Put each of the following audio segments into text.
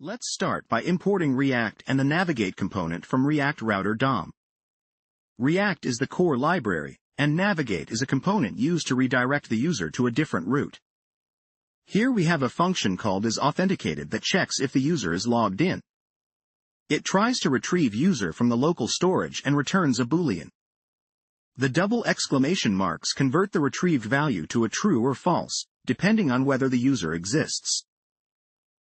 Let's start by importing React and the Navigate component from React Router DOM. React is the core library, and Navigate is a component used to redirect the user to a different route. Here we have a function called isAuthenticated that checks if the user is logged in. It tries to retrieve user from the local storage and returns a boolean. The double exclamation marks convert the retrieved value to a true or false, depending on whether the user exists.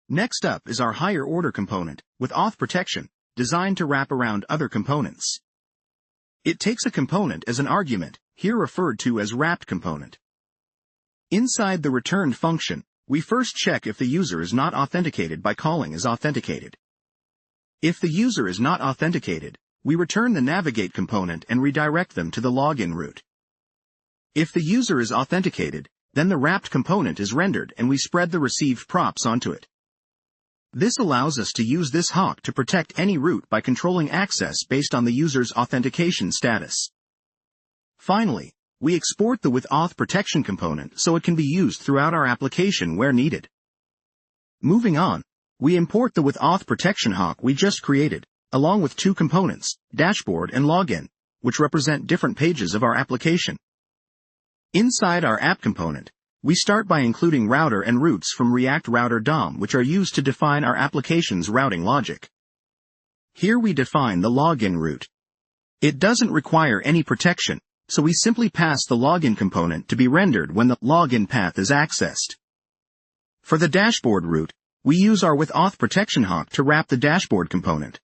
Next up is our higher order component, with auth protection, designed to wrap around other components. It takes a component as an argument, here referred to as wrapped component. Inside the returned function, we first check if the user is not authenticated by calling isAuthenticated. If the user is not authenticated, we return the Navigate component and redirect them to the login route. If the user is authenticated, then the wrapped component is rendered and we spread the received props onto it. This allows us to use this hook to protect any route by controlling access based on the user's authentication status. Finally, we export the with auth protection component so it can be used throughout our application where needed. Moving on, we import the with auth protection hook we just created, along with two components, dashboard and login, which represent different pages of our application. Inside our app component, we start by including router and routes from React Router DOM, which are used to define our application's routing logic. Here we define the login route. It doesn't require any protection, so we simply pass the login component to be rendered when the login path is accessed. For the dashboard route, we use our with auth protection hook to wrap the dashboard component.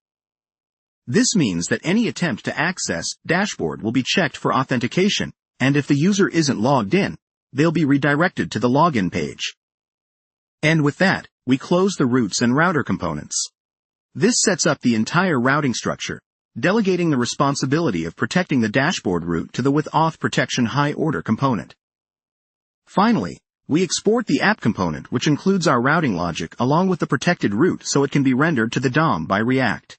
This means that any attempt to access dashboard will be checked for authentication, and if the user isn't logged in, they'll be redirected to the login page. And with that, we close the routes and router components. This sets up the entire routing structure, delegating the responsibility of protecting the dashboard route to the with auth protection high order component. Finally, we export the app component, which includes our routing logic along with the protected route so it can be rendered to the DOM by React.